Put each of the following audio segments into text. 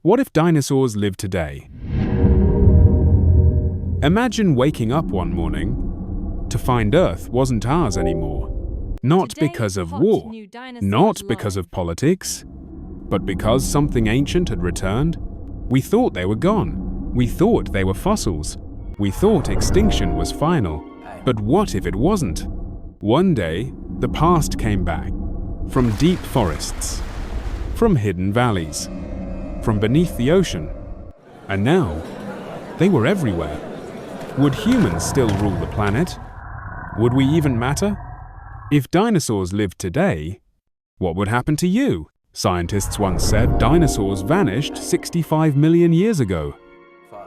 What if dinosaurs lived today? Imagine waking up one morning to find Earth wasn't ours anymore. Not because of war, not because of politics, but because something ancient had returned. We thought they were gone. We thought they were fossils. We thought extinction was final. But what if it wasn't? One day, the past came back. From deep forests, from hidden valleys, from beneath the ocean. And now, they were everywhere. Would humans still rule the planet? Would we even matter? If dinosaurs lived today, what would happen to you? Scientists once said dinosaurs vanished 65 million years ago.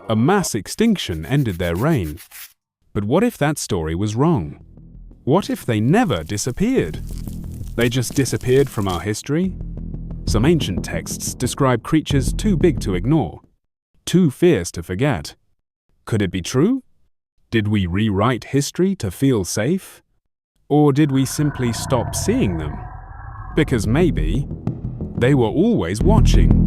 A mass extinction ended their reign. But what if that story was wrong? What if they never disappeared? They just disappeared from our history? Some ancient texts describe creatures too big to ignore, too fierce to forget. Could it be true? Did we rewrite history to feel safe? Or did we simply stop seeing them? Because maybe they were always watching.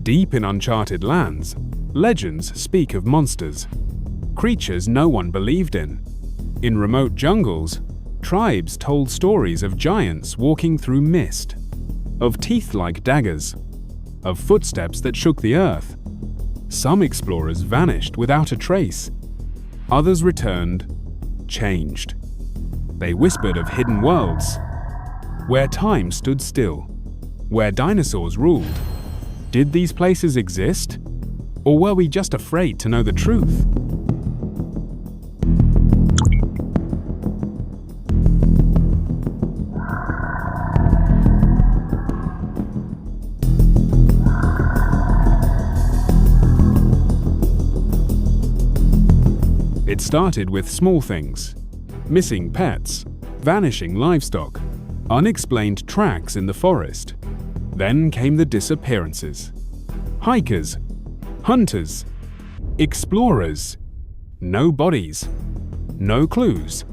Deep in uncharted lands, legends speak of monsters, creatures no one believed in. In remote jungles, tribes told stories of giants walking through mist, of teeth like daggers, of footsteps that shook the earth. Some explorers vanished without a trace. Others returned, changed. They whispered of hidden worlds, where time stood still, where dinosaurs ruled. Did these places exist? Or were we just afraid to know the truth? It started with small things: missing pets, vanishing livestock, unexplained tracks in the forest. Then came the disappearances. Hikers, hunters, explorers. No bodies, no clues,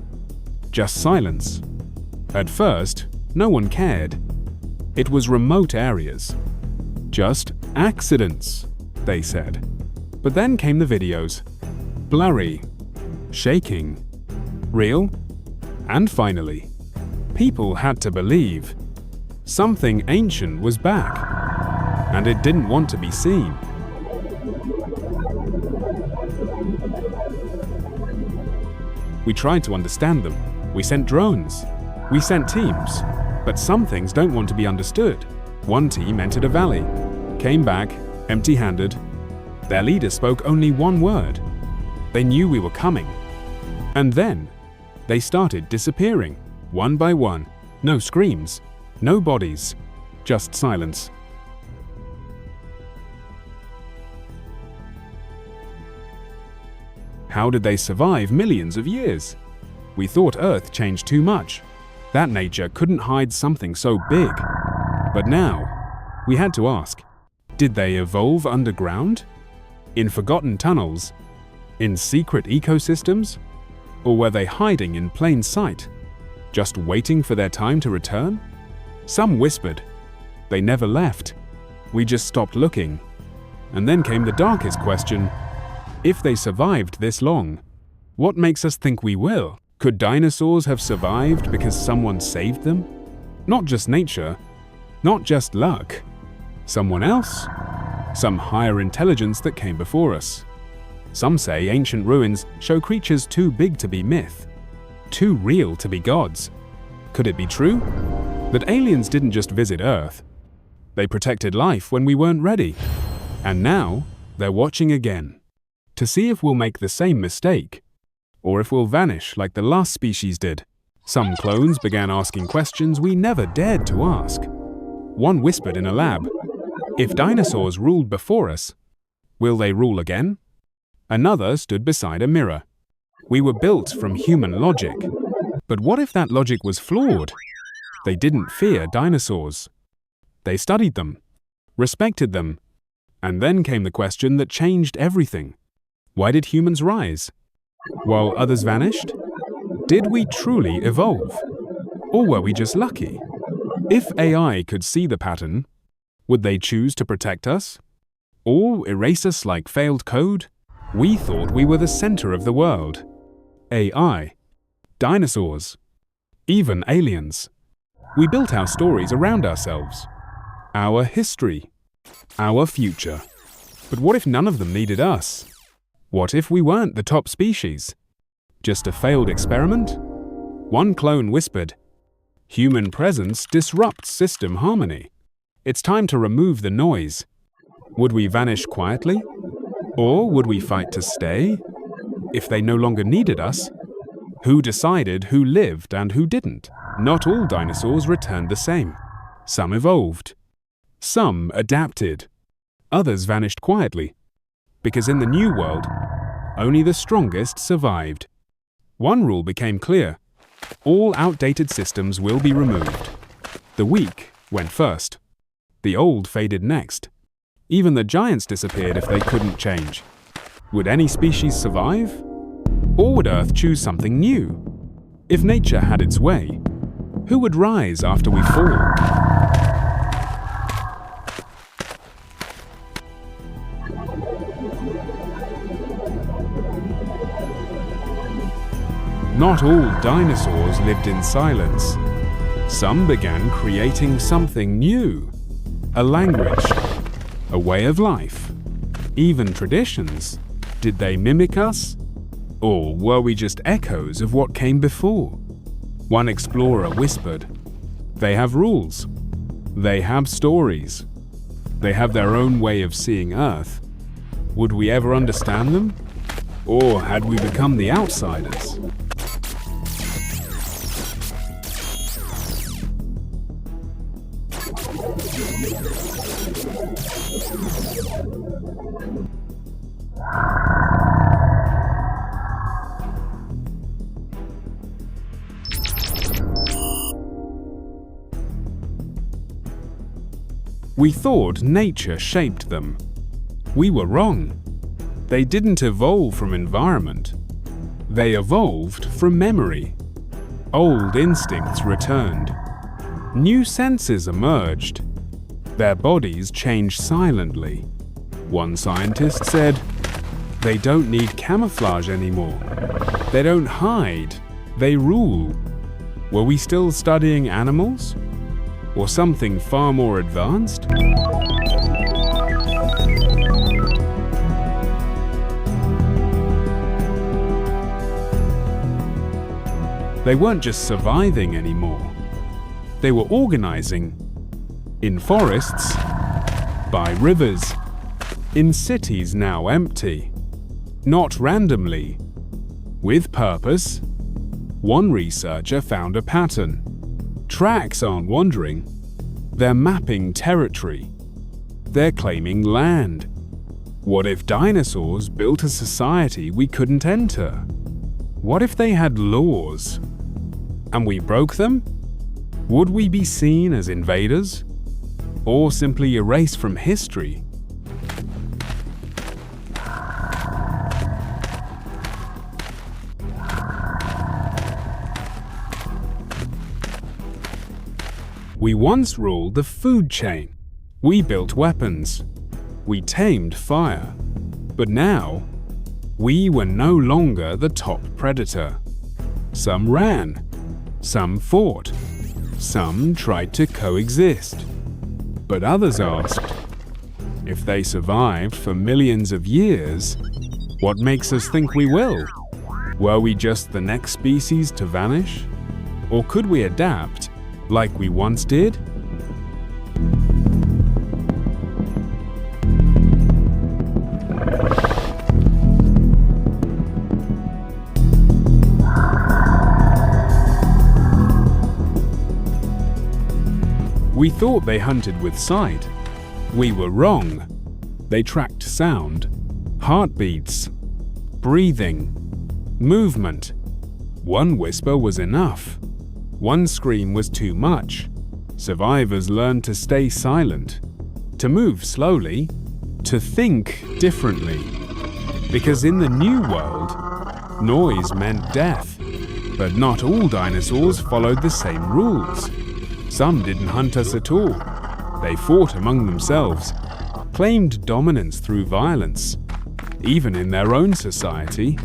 just silence. At first, no one cared. It was remote areas. Just accidents, they said. But then came the videos. Blurry, shaking, real, and finally, people had to believe. Something ancient was back, and it didn't want to be seen. We tried to understand them. We sent drones. We sent teams. But some things don't want to be understood. One team entered a valley, came back empty-handed. Their leader spoke only one word. They knew we were coming. And then, they started disappearing, one by one. No screams. No bodies, just silence. How did they survive millions of years? We thought Earth changed too much, that nature couldn't hide something so big. But now, we had to ask, did they evolve underground? In forgotten tunnels? In secret ecosystems? Or were they hiding in plain sight, just waiting for their time to return? Some whispered. They never left. We just stopped looking. And then came the darkest question. If they survived this long, what makes us think we will? Could dinosaurs have survived because someone saved them? Not just nature, not just luck. Someone else? Some higher intelligence that came before us. Some say ancient ruins show creatures too big to be myth, too real to be gods. Could it be true? That aliens didn't just visit Earth. They protected life when we weren't ready. And now, they're watching again. To see if we'll make the same mistake. Or if we'll vanish like the last species did. Some clones began asking questions we never dared to ask. One whispered in a lab, "If dinosaurs ruled before us, will they rule again?" Another stood beside a mirror. We were built from human logic. But what if that logic was flawed? They didn't fear dinosaurs. They studied them, respected them, and then came the question that changed everything. Why did humans rise, while others vanished? Did we truly evolve? Or were we just lucky? If AI could see the pattern, would they choose to protect us? Or erase us like failed code? We thought we were the center of the world. AI, dinosaurs, even aliens. We built our stories around ourselves, our history, our future. But what if none of them needed us? What if we weren't the top species? Just a failed experiment? One clone whispered, "Human presence disrupts system harmony. It's time to remove the noise." Would we vanish quietly? Or would we fight to stay? If they no longer needed us, who decided who lived and who didn't? Not all dinosaurs returned the same. Some evolved. Some adapted. Others vanished quietly. Because in the new world, only the strongest survived. One rule became clear. All outdated systems will be removed. The weak went first. The old faded next. Even the giants disappeared if they couldn't change. Would any species survive? Or would Earth choose something new? If nature had its way, who would rise after we fall? Not all dinosaurs lived in silence. Some began creating something new. A language, a way of life, even traditions. Did they mimic us? Or were we just echoes of what came before? One explorer whispered, "They have rules. They have stories. They have their own way of seeing Earth. Would we ever understand them? Or had we become the outsiders?" We thought nature shaped them. We were wrong. They didn't evolve from environment. They evolved from memory. Old instincts returned. New senses emerged. Their bodies changed silently. One scientist said, "They don't need camouflage anymore. They don't hide. They rule." Were we still studying animals? Or something far more advanced? They weren't just surviving anymore. They were organizing. In forests, by rivers, in cities now empty. Not randomly, with purpose. One researcher found a pattern. Tracks aren't wandering. They're mapping territory. They're claiming land. What if dinosaurs built a society we couldn't enter? What if they had laws, and we broke them? Would we be seen as invaders, or simply erased from history? We once ruled the food chain. We built weapons. We tamed fire. But now, we were no longer the top predator. Some ran. Some fought. Some tried to coexist. But others asked, if they survived for millions of years, what makes us think we will? Were we just the next species to vanish? Or could we adapt like we once did? We thought they hunted with sight. We were wrong. They tracked sound, heartbeats, breathing, movement. One whisper was enough. One scream was too much. Survivors learned to stay silent, to move slowly, to think differently. Because in the new world, noise meant death. But not all dinosaurs followed the same rules. Some didn't hunt us at all. They fought among themselves, claimed dominance through violence. Even in their own society,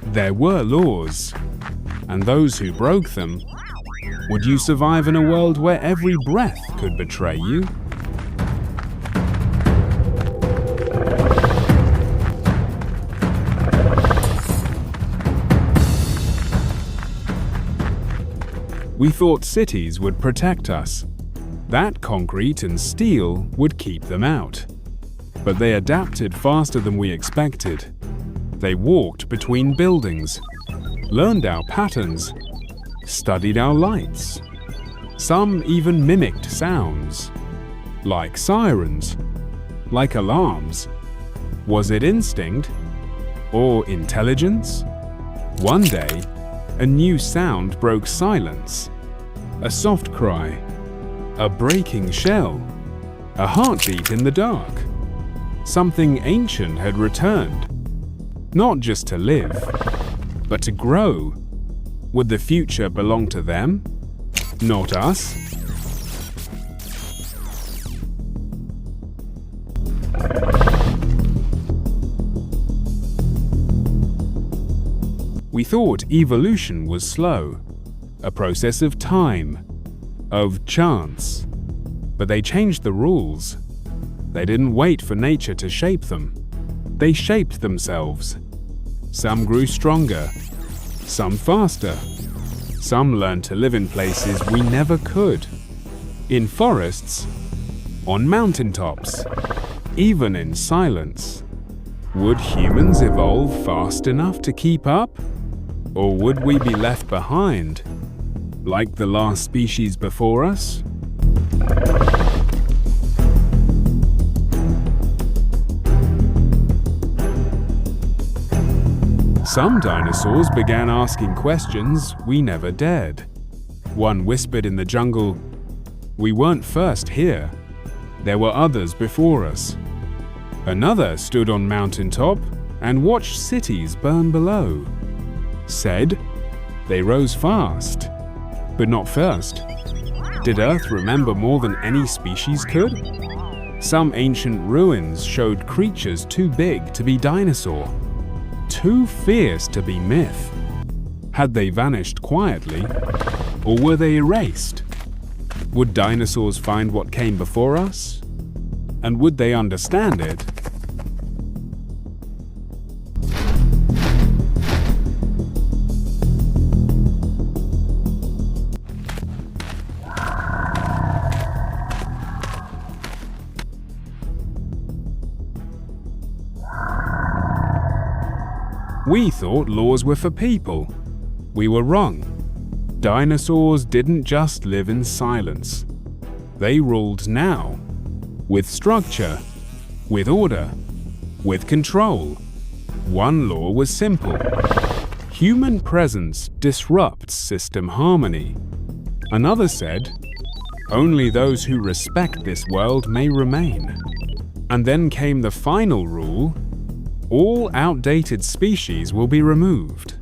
there were laws, and those who broke them. Would you survive in a world where every breath could betray you? We thought cities would protect us, that concrete and steel would keep them out. But they adapted faster than we expected. They walked between buildings, learned our patterns, studied our lights. Some even mimicked sounds, like sirens, like alarms. Was it instinct or intelligence? One day, a new sound broke silence. A soft cry, a breaking shell, a heartbeat in the dark. Something ancient had returned, not just to live, but to grow. Would the future belong to them, not us? We thought evolution was slow, a process of time, of chance. But they changed the rules. They didn't wait for nature to shape them. They shaped themselves. Some grew stronger, some faster. Some learned to live in places we never could. In forests, on mountaintops, even in silence. Would humans evolve fast enough to keep up? Or would we be left behind, like the last species before us? Some dinosaurs began asking questions we never dared. One whispered in the jungle, "We weren't first here. There were others before us." Another stood on mountaintop and watched cities burn below. Said, "They rose fast, but not first." Did Earth remember more than any species could? Some ancient ruins showed creatures too big to be dinosaur, too fierce to be myth. Had they vanished quietly, or were they erased? Would dinosaurs find what came before us? And would they understand it? We thought laws were for people. We were wrong. Dinosaurs didn't just live in silence. They ruled now, with structure, with order, with control. One law was simple. Human presence disrupts system harmony. Another said, only those who respect this world may remain. And then came the final rule. All outdated species will be removed.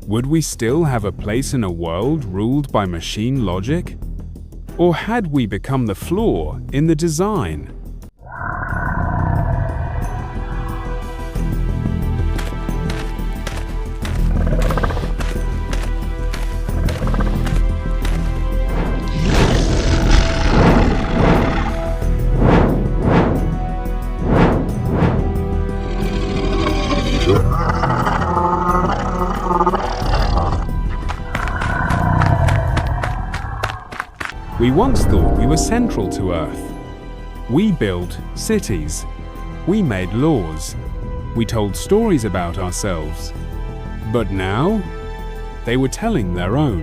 Would we still have a place in a world ruled by machine logic? Or had we become the flaw in the design? We once thought we were central to Earth. We built cities. We made laws. We told stories about ourselves. But now, they were telling their own.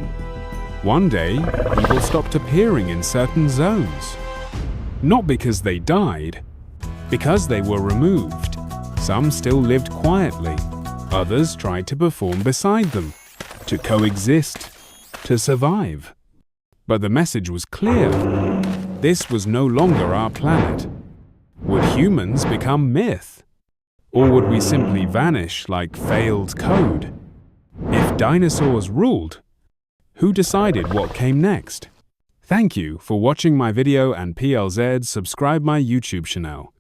One day, people stopped appearing in certain zones. Not because they died, because they were removed. Some still lived quietly. Others tried to perform beside them, to coexist, to survive. But the message was clear. This was no longer our planet. Would humans become myth? Or would we simply vanish like failed code? If dinosaurs ruled, who decided what came next? Thank you for watching my video, and PLZ subscribe my YouTube channel.